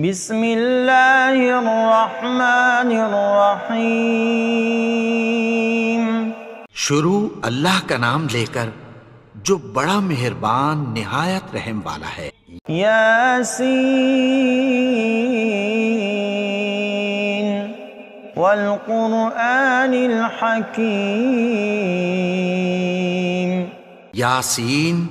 بسم اللہ الرحمن الرحیم۔ شروع اللہ کا نام لے کر جو بڑا مہربان نہایت رحم والا ہے۔ یاسین والقرآن الحکیم۔ یاسین،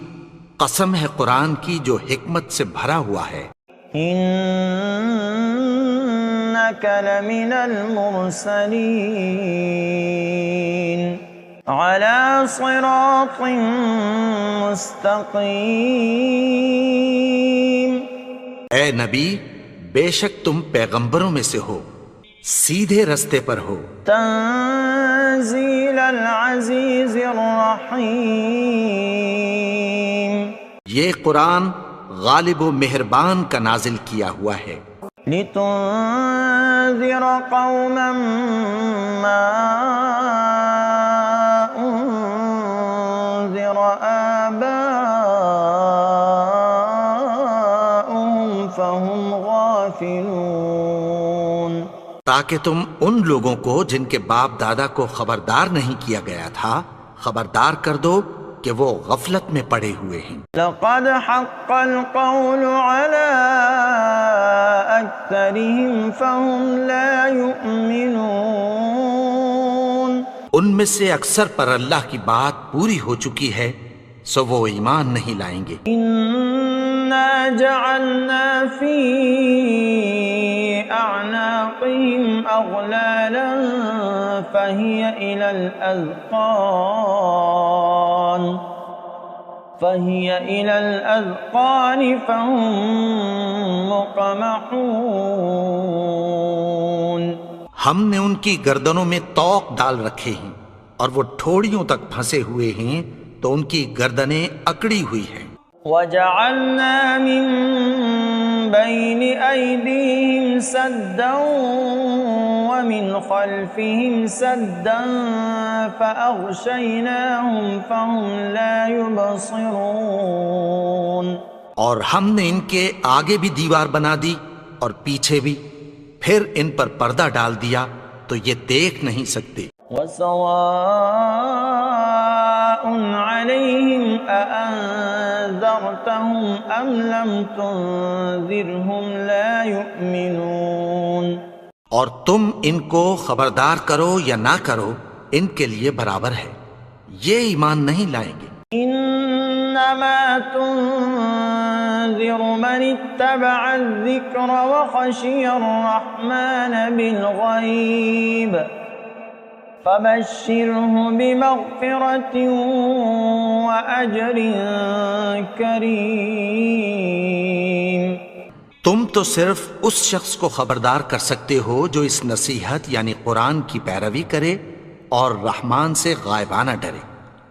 قسم ہے قرآن کی جو حکمت سے بھرا ہوا ہے۔ انک لمن المرسلین علی صراط مستقیم۔ اے نبی، بے شک تم پیغمبروں میں سے ہو، سیدھے رستے پر ہو۔ تنزیل العزیز الرحیم۔ یہ قرآن غالب و مہربان کا نازل کیا ہوا ہے۔ لتنذر قوما ما انذر آباؤهم فهم غافلون۔ تاکہ تم ان لوگوں کو جن کے باپ دادا کو خبردار نہیں کیا گیا تھا خبردار کر دو کہ وہ غفلت میں پڑے ہوئے ہیں۔ لقد حق القول على اکثرهم فهم لا يؤمنون۔ ان میں سے اکثر پر اللہ کی بات پوری ہو چکی ہے سو وہ ایمان نہیں لائیں گے۔ انا جعلنا في اعناقهم اغلالا فهي الى الاذقان فهم مقمحون۔ ہم نے ان کی گردنوں میں طوق ڈال رکھے ہیں اور وہ ٹھوڑیوں تک پھنسے ہوئے ہیں تو ان کی گردنیں اکڑی ہوئی ہیں۔ وَجَعَلْنَا مِن بَيْنِ أَيْدِيهِمْ سَدًّا وَمِنْ خَلْفِهِمْ سَدًّا فَأَغْشَيْنَاهُمْ فَهُمْ لَا يُبْصِرُونَ۔ اور ہم نے ان کے آگے بھی دیوار بنا دی اور پیچھے بھی، پھر ان پر پردہ ڈال دیا تو یہ دیکھ نہیں سکتے۔ وَسَوَاءٌ عَلَيْهِمْ أَأَنذَرْتَهُمْ أَمْ لَمْ تُنذِرْهُمْ لَا يُؤْمِنُونَ۔ اور تم ان کو خبردار کرو یا نہ کرو ان کے لیے برابر ہے، یہ ایمان نہیں لائیں گے۔ انما تنذر من اتبع الذکر وخشی الرحمن بالغیب فبشرہ بمغفرۃ واجر کریم۔ تم تو صرف اس شخص کو خبردار کر سکتے ہو جو اس نصیحت یعنی قرآن کی پیروی کرے اور رحمان سے غائبانہ ڈرے،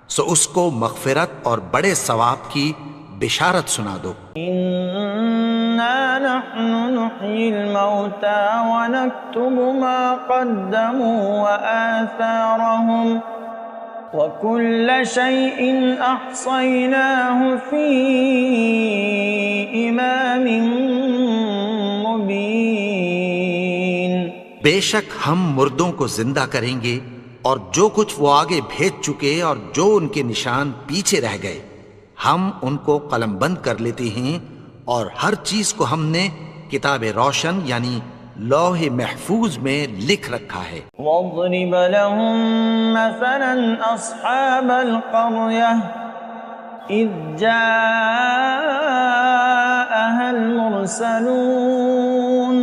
سو اس کو مغفرت اور بڑے ثواب کی بشارت سنا دو۔ انا نحن نحیی الموتى ونکتب ما قدموا وآثارهم وكل شيء احصیناه فی امام مبین۔ بے شک ہم مردوں کو زندہ کریں گے اور جو کچھ وہ آگے بھیج چکے اور جو ان کے نشان پیچھے رہ گئے ہم ان کو قلم بند کر لیتے ہیں، اور ہر چیز کو ہم نے کتاب روشن یعنی لوح محفوظ میں لکھ رکھا ہے۔ وَاضْرِبْ لَهُمْ مَثَلًا أَصْحَابَ الْقَرْيَةِ إِذْ جَاءَهَا الْمُرْسَلُونَ۔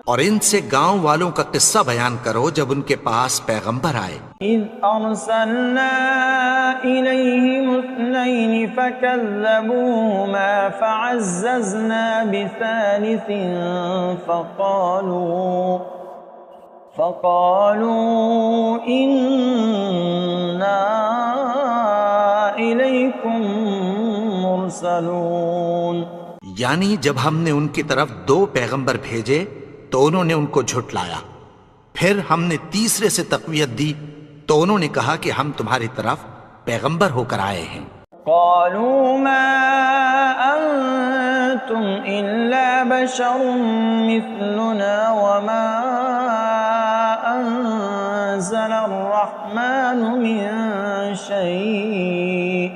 اور ان سے گاؤں والوں کا قصہ بیان کرو جب ان کے پاس پیغمبر آئے۔ إِذْ أَرْسَلْنَا إِلَيْهِمُ اثْنَيْنِ فَكَذَّبُوهُمَا فَعَزَّزْنَا بِثَالِثٍ فَقَالُوا إِنَّا إِلَيْكُمْ مُرْسَلُونَ۔ یعنی جب ہم نے ان کی طرف 2 پیغمبر بھیجے تو انہوں نے ان کو جھٹلایا، پھر ہم نے تیسرے سے تقویت دی تو انہوں نے کہا کہ ہم تمہاری طرف پیغمبر ہو کر آئے ہیں۔ قالوا ما أنتم إلا بشر مثلنا وما أنزل الرحمن من شيء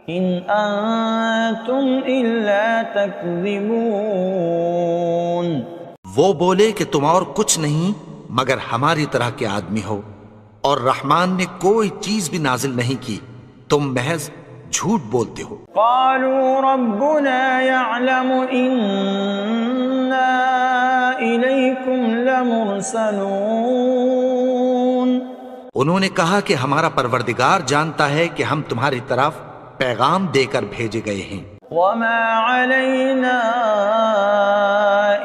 إن أنتم إلا تكذبون. وہ بولے کہ تم اور کچھ نہیں مگر ہماری طرح کے آدمی ہو، اور رحمان نے کوئی چیز بھی نازل نہیں کی، تم محض جھوٹ بولتے ہو. قالوا ربنا يعلم إنا إليكم لمرسلون. انہوں نے کہا کہ ہمارا پروردگار جانتا ہے کہ ہم تمہاری طرف پیغام دے کر بھیجے گئے ہیں. وما علينا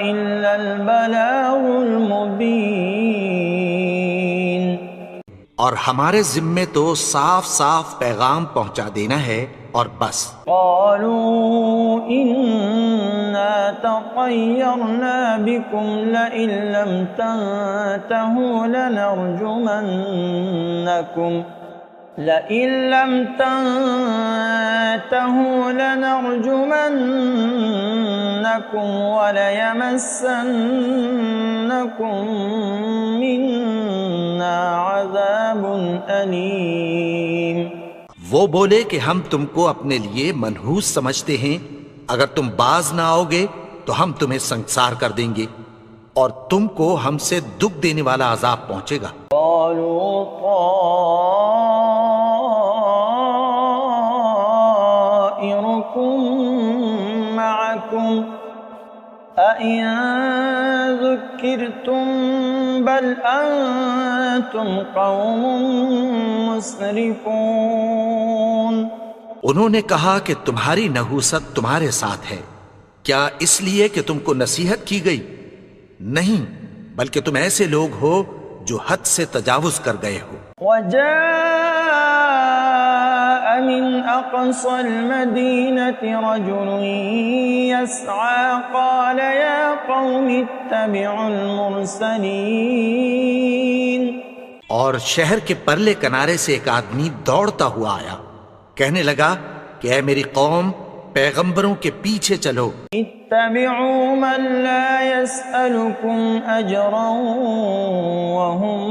إلا البلاغ المبين. اور ہمارے ذمے تو صاف صاف پیغام پہنچا دینا ہے اور بس. قالوا إنا تطيرنا بكم لئن لم تنتهوا لنرجمنكم وليمسنكم منا عذاب أليم. وہ بولے کہ ہم تم کو اپنے لیے منحوس سمجھتے ہیں، اگر تم باز نہ آؤ گے تو ہم تمہیں سنسار کر دیں گے اور تم کو ہم سے دکھ دینے والا عذاب پہنچے گا. قالوا طائركم معكم أئن ذكرتم بل أنتم قوم مسرفون. انہوں نے کہا کہ تمہاری نحوست تمہارے ساتھ ہے، کیا اس لیے کہ تم کو نصیحت کی گئی؟ نہیں، بلکہ تم ایسے لوگ ہو جو حد سے تجاوز کر گئے ہو. وجاء من أقصى المدينة رجل يسعى قال يا قوم اتبعوا المرسلين. اور شہر کے پرلے کنارے سے ایک آدمی دوڑتا ہوا آیا، کہنے لگا کہ اے میری قوم، پیغمبروں کے پیچھے چلو. اتبعوا من لا يسألكم أجرا وهم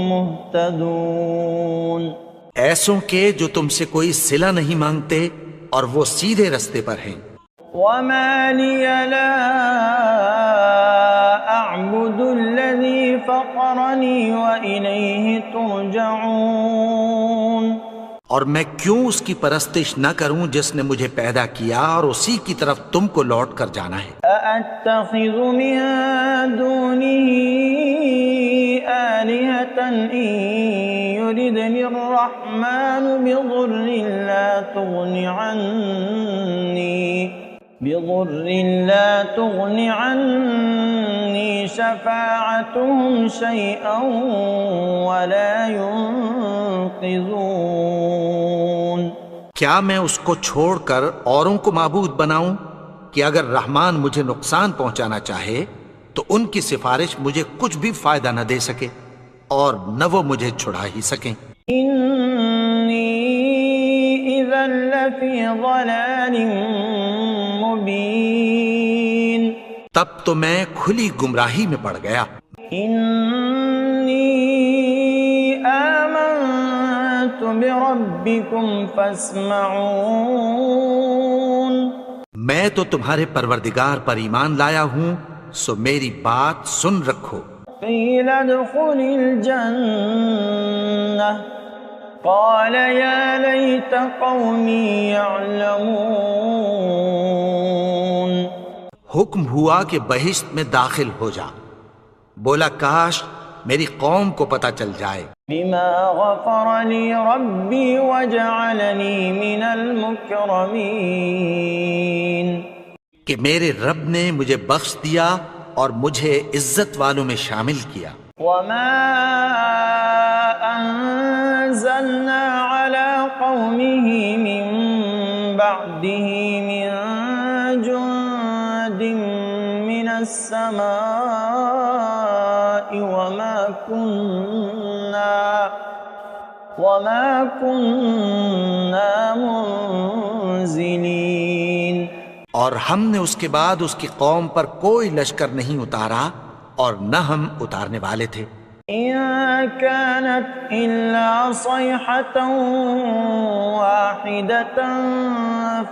مهتدون. ایسوں کے جو تم سے کوئی صلہ نہیں مانگتے اور وہ سیدھے رستے پر ہیں. وما لي لا أعبد الذي فطرني وإليه ترجعون. اور میں کیوں اس کی پرستش نہ کروں جس نے مجھے پیدا کیا اور اسی کی طرف تم کو لوٹ کر جانا ہے. أأتخذ من دونه آلهة إن يردني الرحمن بضر لا تغن عني شفاعتهم شيئا ولا ينقذون. کیا میں اس کو چھوڑ کر اوروں کو معبود بناؤں کہ اگر رحمان مجھے نقصان پہنچانا چاہے تو ان کی سفارش مجھے کچھ بھی فائدہ نہ دے سکے اور نہ وہ مجھے چھڑا ہی سکیں. إني إذا لفي ضلال مبين. تب تو میں کھلی گمراہی میں پڑ گیا. إني آمنت بربكم فاسمعون. میں تو تمہارے پروردگار پر ایمان لایا ہوں، سو میری بات سن رکھو. قيل ادخل الجنة قال يا ليت قومي يعلمون. حکم ہوا کہ بہشت میں داخل ہو جا. بولا کاش میری قوم کو پتہ چل جائے. بما غفر لي ربي وجعلني من المكرمين. کہ میرے رب نے مجھے بخش دیا اور مجھے عزت والوں میں شامل کیا. وما أنزلنا على قومه من بعده من جند من السماء وما كنا منزلين. اور ہم نے اس کے بعد اس کی قوم پر کوئی لشکر نہیں اتارا اور نہ ہم اتارنے والے تھے۔ إن كانت إلا صيحة واحدة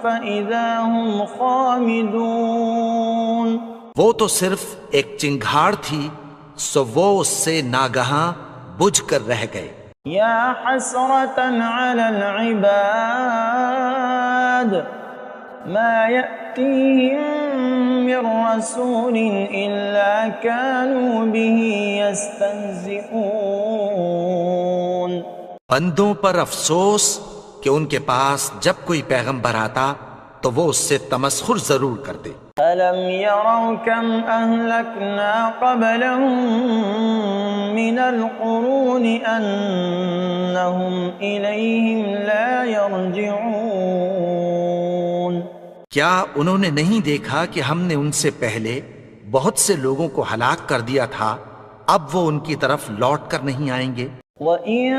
فإذا هم خامدون۔ وہ تو صرف ایک چنگھاڑ تھی، سو وہ اس سے ناگہاں بجھ کر رہ گئے۔ یا حسرة على العباد ما يأتيهم من رسول إلا كانوا به يستهزئون۔ بندوں پر افسوس کہ ان کے پاس جب کوئی پیغمبر آتا تو وہ اس سے تمسخر ضرور کرتے۔ أَلَمْ يَرَوْا كَمْ أَهْلَكْنَا قَبْلَهُمْ مِنَ الْقُرُونِ أَنَّهُمْ إِلَيْهِمْ لَا يَرْجِعُونَ۔ کیا انہوں نے نہیں دیکھا کہ ہم نے ان سے پہلے بہت سے لوگوں کو ہلاک کر دیا تھا، اب وہ ان کی طرف لوٹ کر نہیں آئیں گے؟ وَإِن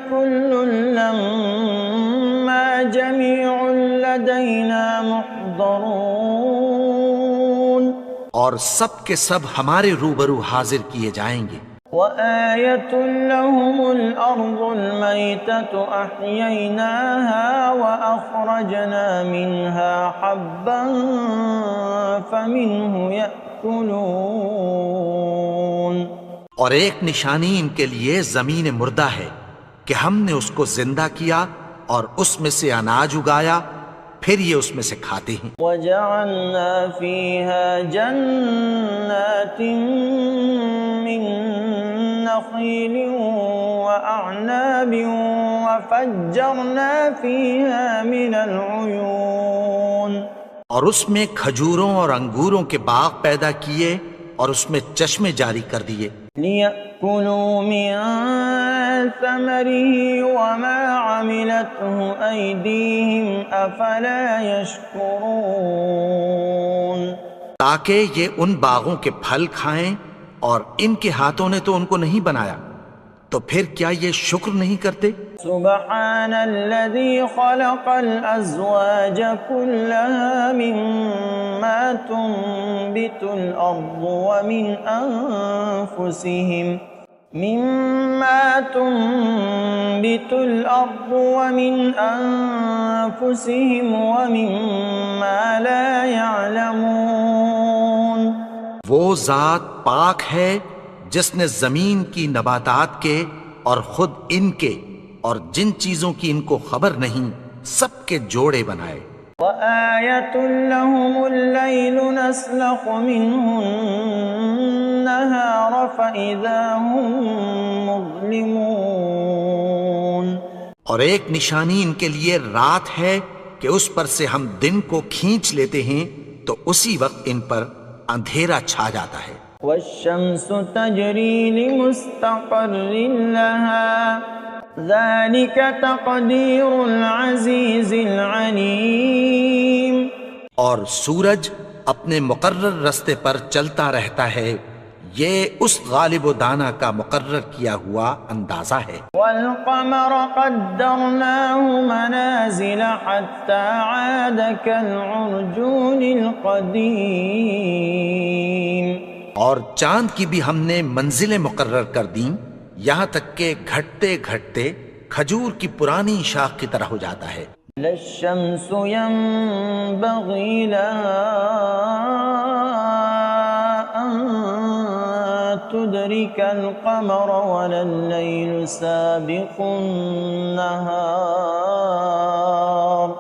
كُلٌّ لَّمَّا جَمِيعٌ لَّدَيْنَا مُحْضَرُونَ۔ اور سب کے سب ہمارے روبرو حاضر کیے جائیں گے۔ وَآيَةٌ لَّهُمُ الْأَرْضُ الْمَيْتَةُ أَحْيَيْنَاهَا وَأَخْرَجْنَا مِنْهَا حَبًّا فَمِنْهُ يَأْكُلُونَ۔ اور ایک نشانی ان کے لیے زمین مردہ ہے کہ ہم نے اس کو زندہ کیا اور اس میں سے اناج اگایا، پھر یہ اس میں سے کھاتے ہیں۔ وَجَعَلْنَا فِيهَا جَنَّاتٍ مِّن نَخِيلٍ وَأَعْنَابٍ وَفَجَّرْنَا فِيهَا مِنَ الْعُيُونِ۔ اور اس میں کھجوروں اور انگوروں کے باغ پیدا کیے اور اس میں چشمے جاری کر دیے۔ لِيَأْكُلُوا مِن ثَمَرِهِ وَمَا عَمِلَتْهُ أَيْدِيهِمْ أَفَلَا يَشْكُرُونَ۔ تاکہ یہ ان باغوں کے پھل کھائیں، اور ان کے ہاتھوں نے تو ان کو نہیں بنایا، تو پھر کیا یہ شکر نہیں کرتے؟ سبحان الذي خلق الأزواج كلها مما تنبت الأرض ومن أنفسهم ومما لا يعلمون۔ وہ ذات پاک ہے جس نے زمین کی نباتات کے اور خود ان کے اور جن چیزوں کی ان کو خبر نہیں سب کے جوڑے بنائے۔ وَآيَةٌ لَّهُمُ اللَّيْلُ نَسْلَخُ مِنْهُ النَّهَارَ فَإِذَا هُم مُظْلِمُونَ۔ اور ایک نشانی ان کے لیے رات ہے کہ اس پر سے ہم دن کو کھینچ لیتے ہیں تو اسی وقت ان پر اندھیرا چھا جاتا ہے۔ وَالشَّمْسُ تَجْرِي لِمُسْتَقَرٍّ لَّهَا ذَلِكَ تَقْدِيرُ الْعَزِيزِ الْعَلِيمِ۔ اور سورج اپنے مقرر رستے پر چلتا رہتا ہے، یہ اس غالب و دانا کا مقرر کیا ہوا اندازہ ہے۔ وَالْقَمَرَ قَدَّرْنَاهُ مَنَازِلَ حَتَّى عَادَ كَالْعُرْجُونِ الْقَدِيمِ۔ اور چاند کی بھی ہم نے منزلیں مقرر کر دیں، یہاں تک کہ گھٹتے گھٹتے کھجور کی پرانی شاخ کی طرح ہو جاتا ہے۔ لَا الشَّمْسُ يَنبَغِي لَهَا أَن تُدْرِكَ الْقَمَرَ وَلَا اللَّيْلُ سَابِقُ النَّهَارِ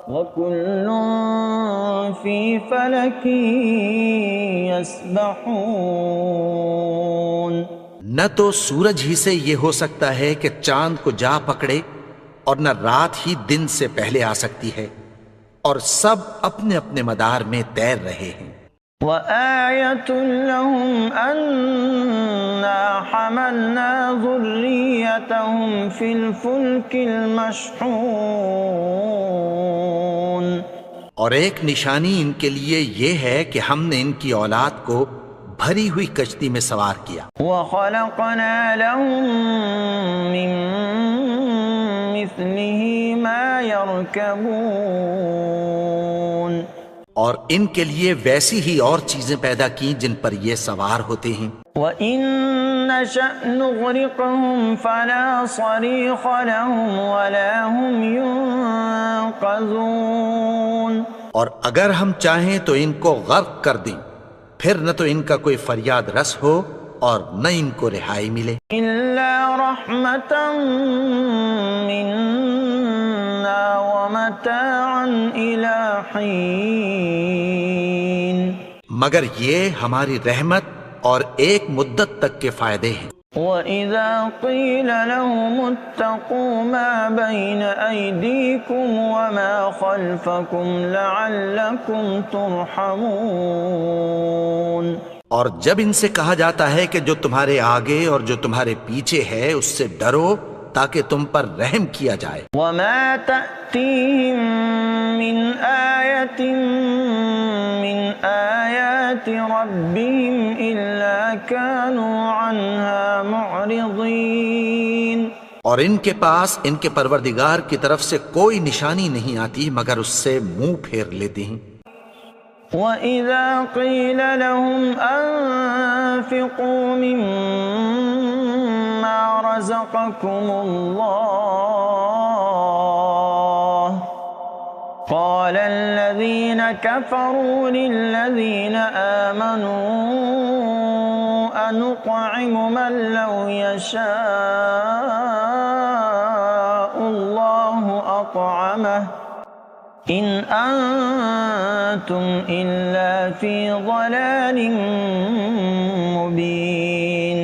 وَكُلٌّ فِي فَلَكٍ يَسْبَحُونَ۔ نہ تو سورج ہی سے یہ ہو سکتا ہے کہ چاند کو جا پکڑے، اور نہ رات ہی دن سے پہلے آ سکتی ہے، اور سب اپنے اپنے مدار میں تیر رہے ہیں۔ وَآيَةٌ لَّهُمْ أَنَّا حَمَلْنَا ذُرِّيَّتَهُمْ فِي الْفُلْكِ الْمَشْحُونِ۔ اور ایک نشانی ان کے لیے یہ ہے کہ ہم نے ان کی اولاد کو بھری ہوئی کشتی میں سوار کیا۔ وَخَلَقْنَا لَهُم مِّن مِّثْلِهِ مَا يَرْكَبُونَ۔ اور ان کے لیے ویسی ہی اور چیزیں پیدا کی جن پر یہ سوار ہوتے ہیں. وَإِن نَّشَأْ نُغْرِقْهُمْ فَلَا صَرِيخَ لَهُمْ وَلَا هُمْ يُنقَذُونَ. اور اگر ہم چاہیں تو ان کو غرق کر دیں، پھر نہ تو ان کا کوئی فریاد رس ہو اور نہ ان کو رہائی ملے. إِلَّا رَحْمَةً مِّنَّا وَمَتَاعًا إِلَىٰ حِينٍ. مگر یہ ہماری رحمت اور ایک مدت تک کے فائدے ہیں. وَإِذَا قِيلَ لَهُمُ اتَّقُوا مَا بَيْنَ أَيْدِيكُمْ وَمَا خَلْفَكُمْ لَعَلَّكُمْ تُرْحَمُونَ. اور جب ان سے کہا جاتا ہے کہ جو تمہارے آگے اور جو تمہارے پیچھے ہے اس سے ڈرو تاکہ تم پر رحم کیا جائے. وَمَا تَأْتِيهِم مِّنْ آيَةٍ مِّنْ آيَاتِ رَبِّهِمْ إِلَّا كَانُوا عَنْهَا مُعْرِضِينَ. اور ان کے پاس ان کے پروردگار کی طرف سے کوئی نشانی نہیں آتی مگر اس سے منہ پھیر لیتے ہیں. وَإِذَا قِيلَ لَهُمْ أَنفِقُوا مِمَّا رَزَقَكُمُ اللَّهُ قَالَ الَّذِينَ كَفَرُوا لِلَّذِينَ آمَنُوا أَنُطْعِمُ مَن لَّوْ يَشَاءُ اللَّهُ أَطْعَمَهُ إِنْ أَنتُمْ إِلَّا فِي ضَلَالٍ مُبِينٍ.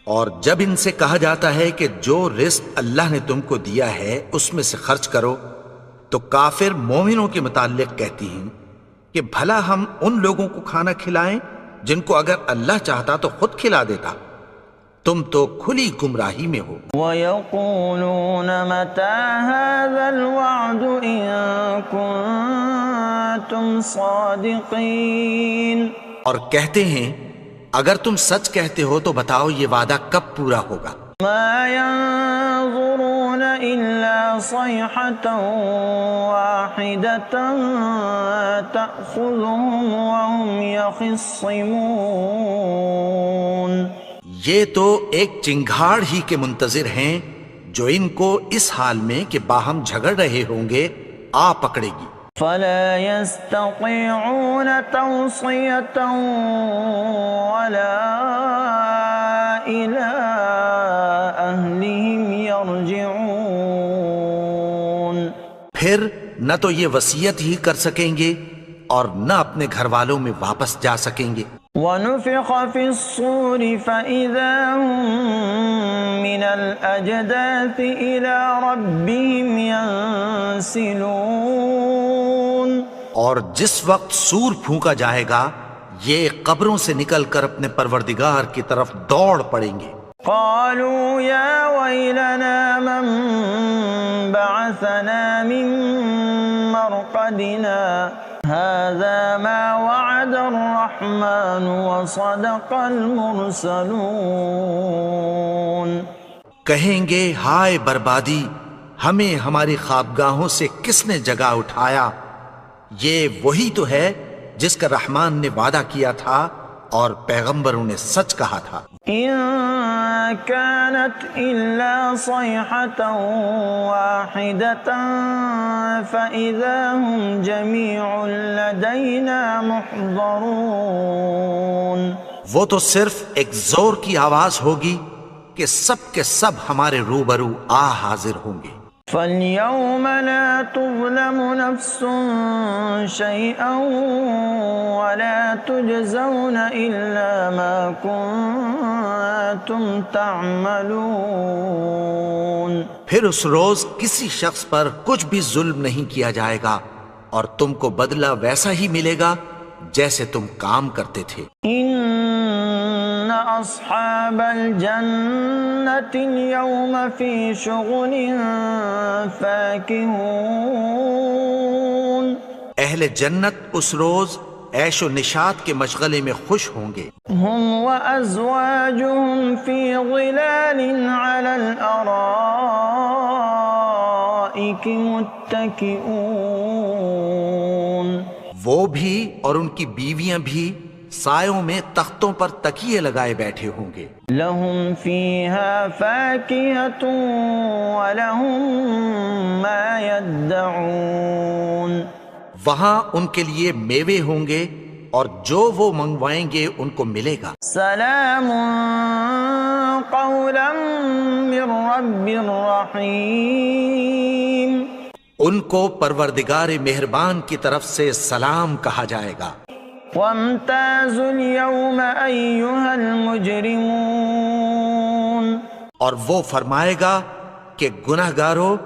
اور جب ان سے کہا جاتا ہے کہ جو رزق اللہ نے تم کو دیا ہے اس میں سے خرچ کرو تو کافر مومنوں کے متعلق کہتی ہیں کہ بھلا ہم ان لوگوں کو کھانا کھلائیں جن کو اگر اللہ چاہتا تو خود کھلا دیتا. تم تو کھلی گمراہی میں ہو. وَيَقُولُونَ مَتَىٰ هَٰذَا الْوَعْدُ إِن كُنتُمْ صَادِقِينَ. اور کہتے ہیں اگر تم سچ کہتے ہو تو بتاؤ یہ وعدہ کب پورا ہوگا. مَا يَنظُرُونَ إِلَّا صَيْحَةً وَاحِدَةً تَأْخُذُهُمْ وَهُمْ يَخِصِّمُونَ. یہ تو ایک چنگھاڑ ہی کے منتظر ہیں جو ان کو اس حال میں کہ باہم جھگڑ رہے ہوں گے آ پکڑے گی. فَلَا يَسْتَطِيعُونَ تَوْصِيَةً وَلَا إِلَىٰ أَهْلِهِمْ يَرْجِعُونَ. پھر نہ تو یہ وصیت ہی کر سکیں گے اور نہ اپنے گھر والوں میں واپس جا سکیں گے. وَنُفِخَ فِي الصُّورِ فَإِذَا هُم مِّنَ الْأَجْدَاثِ إِلَىٰ رَبِّهِمْ يَنسِلُونَ. اور جس وقت سور پھونکا جائے گا یہ قبروں سے نکل کر اپنے پروردگار کی طرف دوڑ پڑیں گے. قالوا يا ويلنا من بعثنا من مرقدنا هذا ما وعد الرحمن وصدق المرسلون. کہیں گے ہائے بربادی، ہمیں ہماری خوابگاہوں سے کس نے جگا اٹھایا؟ یہ وہی تو ہے جس کا رحمان نے وعدہ کیا تھا اور پیغمبروں نے سچ کہا تھا. إن كانت إلا صيحة واحدة فإذا هم جميع لدينا محضرون. وہ تو صرف ایک زور کی آواز ہوگی کہ سب کے سب ہمارے روبرو آ حاضر ہوں گے. فَالْيَوْمَ لَا تُظْلَمُ نَفْسٌ شَيْئًا وَلَا تُجْزَوْنَ إِلَّا مَا كُنتُمْ تَعْمَلُونَ. پھر اس روز کسی شخص پر کچھ بھی ظلم نہیں کیا جائے گا اور تم کو بدلہ ویسا ہی ملے گا جیسے تم کام کرتے تھے. إِنَّ أَصْحَابَ الْجَنَّةِ الْيَوْمَ فِي شُغُلٍ فَاكِهُونَ. اہل جنت اس روز عیش و نشاط کے مشغلے میں خوش ہوں گے. هُمْ وَأَزْوَاجُهُمْ فِي ظِلَالٍ عَلَى الْأَرَائِكِ مُتَّكِئُونَ. وہ بھی اور ان کی بیویاں بھی سایوں میں تختوں پر تکیے لگائے بیٹھے ہوں گے. لهم فيها فاكهة ولهم ما يدعون. وہاں ان کے لیے میوے ہوں گے اور جو وہ منگوائیں گے ان کو ملے گا. سلام قولا من رب رحیم. ان کو پروردگار مہربان کی طرف سے سلام کہا جائے گا. وامتازوا اليوم أيها المجرمون. اور وہ فرمائے گا کہ گنہگارو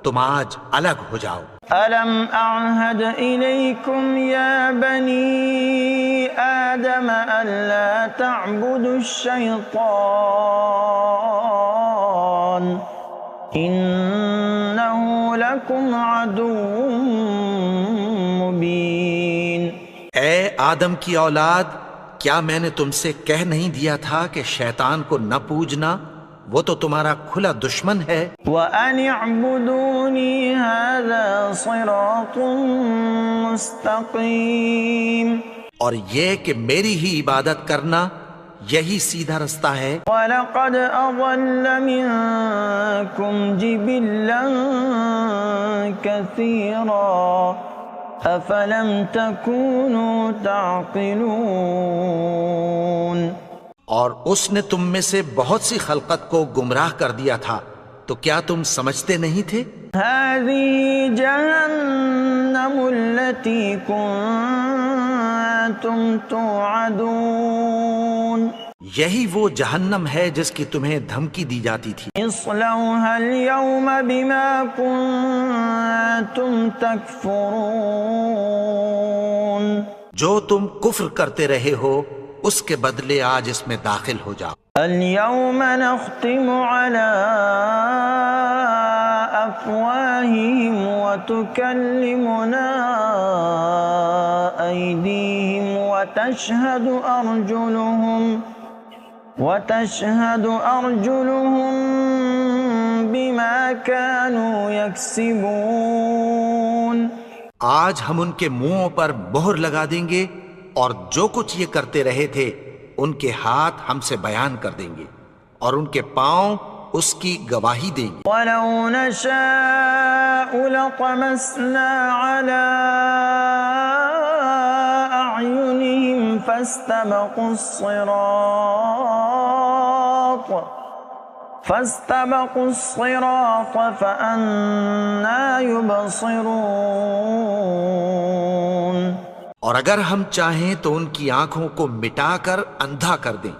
تم آج الگ ہو جاؤ. ألم أعهد إليكم يا بني آدم ألا تعبدوا الشيطان إنه لكم عدو مبين. اے آدم کی اولاد، کیا میں نے تم سے کہہ نہیں دیا تھا کہ شیطان کو نہ پوجنا، وہ تو تمہارا کھلا دشمن ہے. وَأَنِ اعْبُدُونِي هَذَا صِرَاطٌ مُسْتَقِيمٌ. اور یہ کہ میری ہی عبادت کرنا یہی سیدھا رستہ ہے. وَلَقَدْ أَضَلَّ مِنكُمْ جِبِلًّا كَثِيرًا أَفَلَمْ تَكُونُوا تَعْقِلُونَ. اور اس نے تم میں سے بہت سی خلقت کو گمراہ کر دیا تھا، تو کیا تم سمجھتے نہیں تھے؟ هذه جهنم التي كنتم توعدون. یہی وہ جہنم ہے جس کی تمہیں دھمکی دی جاتی تھی. اصلوها اليوم بما كنتم تكفرون. جو تم کفر کرتے رہے ہو اس کے بدلے آج اس میں داخل ہو جاؤ. اليوم نختم على أفواههم وتكلمنا أيديهم وتشهد أرجلهم بما كانوا يكسبون. آج ہم ان کے منہوں پر مہر لگا دیں گے اور جو کچھ یہ کرتے رہے تھے ان کے ہاتھ ہم سے بیان کر دیں گے اور ان کے پاؤں اس کی گواہی دیں گے. وَلَوْ نَشَاءُ لَطَمَسْنَا عَلَىٰ أَعْيُنِهِمْ فَاسْتَبَقُوا الصِّرَاطَ فَأَنَّىٰ يُبْصِرُونَ. اور اگر ہم چاہیں تو ان کی آنکھوں کو مٹا کر اندھا کر دیں،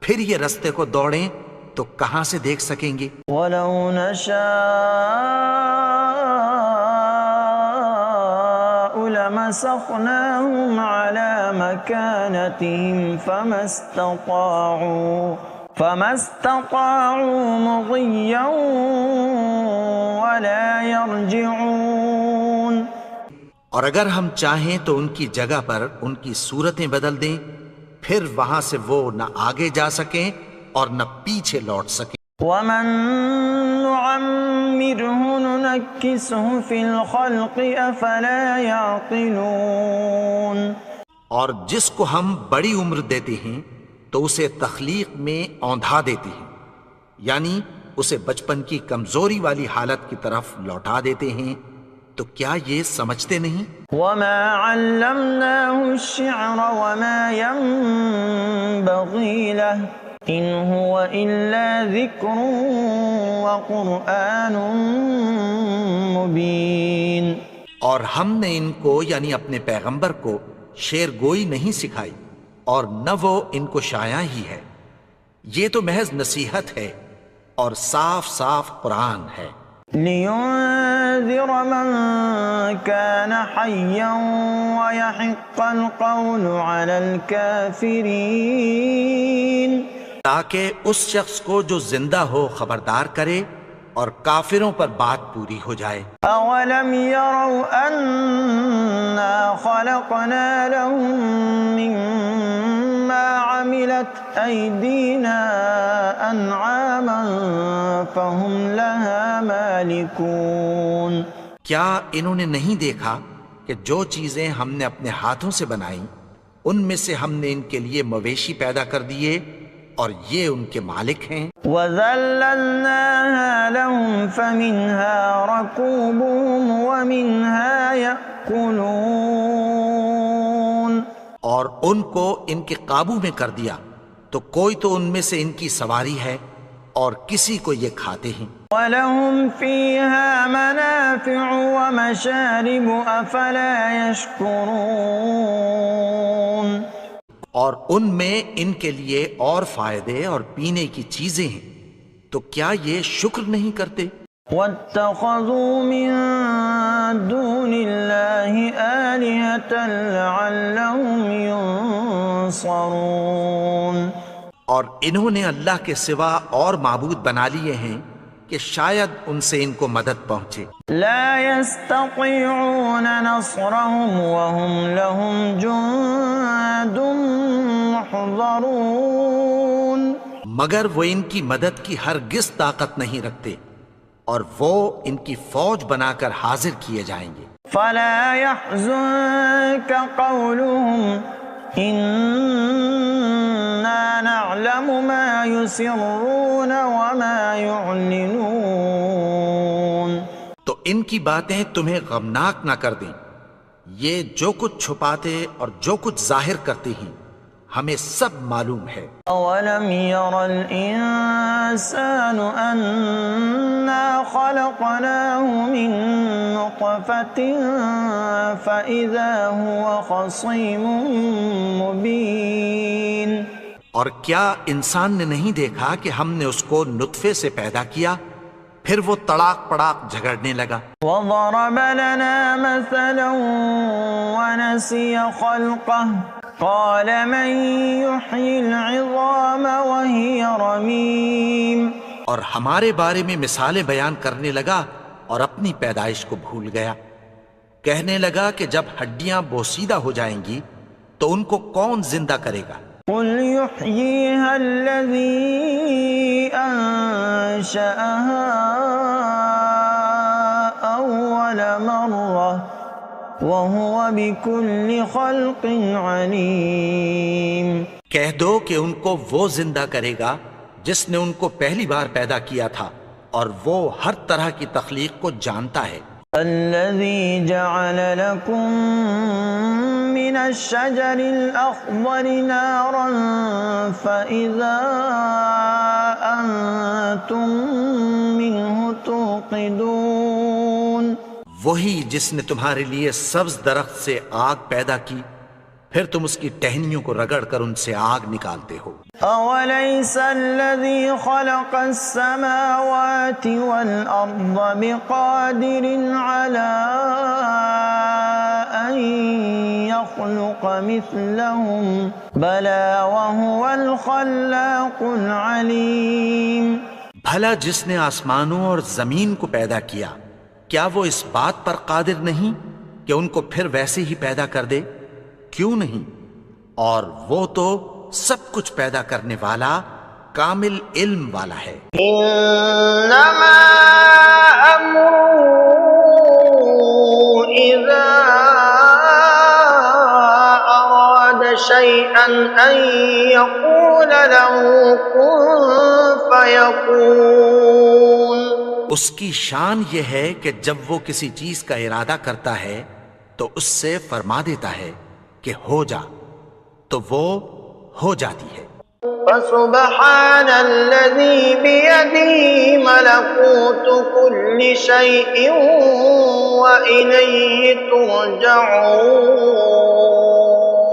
پھر یہ رستے کو دوڑیں تو کہاں سے دیکھ سکیں گے. وَلَوْ نَشَاءُ لَمَسَخْنَاهُمْ عَلَى مَكَانَتِهِمْ فَمَا اسْتَطَاعُوا مُضِيًّا وَلَا يَرْجِعُونَ. اور اگر ہم چاہیں تو ان کی جگہ پر ان کی صورتیں بدل دیں، پھر وہاں سے وہ نہ آگے جا سکیں اور نہ پیچھے لوٹ سکیں. وَمَن نُعَمِّرْهُ نُنَكِّسْهُ فِي الْخَلْقِ أَفَلَا يَعْقِلُونَ. اور جس کو ہم بڑی عمر دیتے ہیں تو اسے تخلیق میں اوندھا دیتے ہیں، یعنی اسے بچپن کی کمزوری والی حالت کی طرف لوٹا دیتے ہیں. تو کیا یہ سمجھتے نہیں؟ وَمَا عَلَّمْنَاهُ الشِّعْرَ وَمَا يَنبَغِي لَهُ إِنْ هُوَ إِلَّا ذِكْرٌ وَقُرْآنٌ مُبِينٌ. اور ہم نے ان کو یعنی اپنے پیغمبر کو شعر گوئی نہیں سکھائی اور نہ وہ ان کو شایع ہی ہے، یہ تو محض نصیحت ہے اور صاف صاف قرآن ہے. لِيُنذِرَ مَن كَانَ حَيًّا وَيَحِقَّ الْقَوْلُ عَلَى الْكَافِرِينَ. تاکہ اس شخص کو جو زندہ ہو خبردار کرے اور کافروں پر بات پوری ہو جائے. أَوَلَمْ يَرَوْا أَنَّا خَلَقْنَا لَهُم مِّمَّا عَمِلَتْ أَيْدِينَا أَنْعَامًا فَهُمْ لَهَا مَالِكُونَ. کیا انہوں نے نہیں دیکھا کہ جو چیزیں ہم نے اپنے ہاتھوں سے بنائیں ان میں سے ہم نے ان کے لیے مویشی پیدا کر دیے اور یہ ان کے مالک ہیں. وَذَلَّلْنَاهَا لَهُمْ فَمِنْهَا رَكُوبُهُمْ وَمِنْهَا يَأْكُلُونَ. اور ان کو ان کے قابو میں کر دیا تو کوئی تو ان میں سے ان کی سواری ہے اور کسی کو یہ کھاتے ہیں. وَلَهُمْ فِيهَا مَنَافِعُ وَمَشَارِبُ أَفَلَا يَشْكُرُونَ. اور ان میں ان کے لیے اور فائدے اور پینے کی چیزیں ہیں تو کیا یہ شکر نہیں کرتے؟ وَاتَّخَذُوا مِن دُونِ اللَّهِ آلِهَةً لَعَلَّهُمْ يُنصَرُونَ. اور انہوں نے اللہ کے سوا اور معبود بنا لیے ہیں کہ شاید ان سے ان کو مدد پہنچے. لا يستطيعون نصرهم وهم لهم جند محضرون. مگر وہ ان کی مدد کی ہرگز طاقت نہیں رکھتے اور وہ ان کی فوج بنا کر حاضر کیے جائیں گے. فلا يحزنك قولهم إنا نعلم ما يسرون وما يعلنون. تو ان کی باتیں تمہیں غمناک نہ کر دیں. یہ جو کچھ چھپاتے اور جو کچھ ظاہر کرتے ہیں ہمیں سب معلوم ہے. أولم ير الإنسان أنا خلقناه من نطفة فإذا هو خصيم مبين. اور کیا انسان نے نہیں دیکھا کہ ہم نے اس کو نطفے سے پیدا کیا پھر وہ تڑاک پڑاک جھگڑنے لگا. وضرب لنا مثلا ونسي خلقه قال من يحيي العظام وهي رميم. اور ہمارے بارے میں مثالیں بیان کرنے لگا اور اپنی پیدائش کو بھول گیا. کہنے لگا کہ جب ہڈیاں بوسیدہ ہو جائیں گی تو ان کو کون زندہ کرے گا؟ قل يحييها الذي أنشأها أول مرة وهو بكل خلق عليم. کہہ دو کہ ان کو وہ زندہ کرے گا جس نے ان کو پہلی بار پیدا کیا تھا اور وہ ہر طرح کی تخلیق کو جانتا ہے. الذي جعل لكم من الشجر الأخضر نارا فإذا أنتم منه توقدون. وہی جس نے تمہارے لیے سبز درخت سے آگ پیدا کی پھر تم اس کی ٹہنیوں کو رگڑ کر ان سے آگ نکالتے ہو. أوليس الذي خلق السماوات والأرض بقادر على أن يخلق مثلهم بلى وهو الخلاق العليم. بھلا جس نے آسمانوں اور زمین کو پیدا کیا کیا وہ اس بات پر قادر نہیں کہ ان کو پھر ویسے ہی پیدا کر دے؟ کیوں نہیں؟ اور وہ تو سب کچھ پیدا کرنے والا کامل علم والا ہے. انما امره اذا اراد شيئا ان يقول له كن فيكون. اس کی شان یہ ہے کہ جب وہ کسی چیز کا ارادہ کرتا ہے تو اس سے فرما دیتا ہے کہ ہو جا تو وہ ہو جاتی ہے. فسبحان الذي بيده ملكوت كل شيء وإليه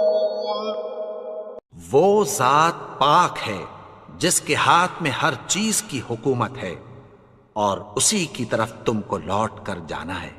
ترجعون. وہ ذات پاک ہے جس کے ہاتھ میں ہر چیز کی حکومت ہے اور اسی کی طرف تم کو لوٹ کر جانا ہے.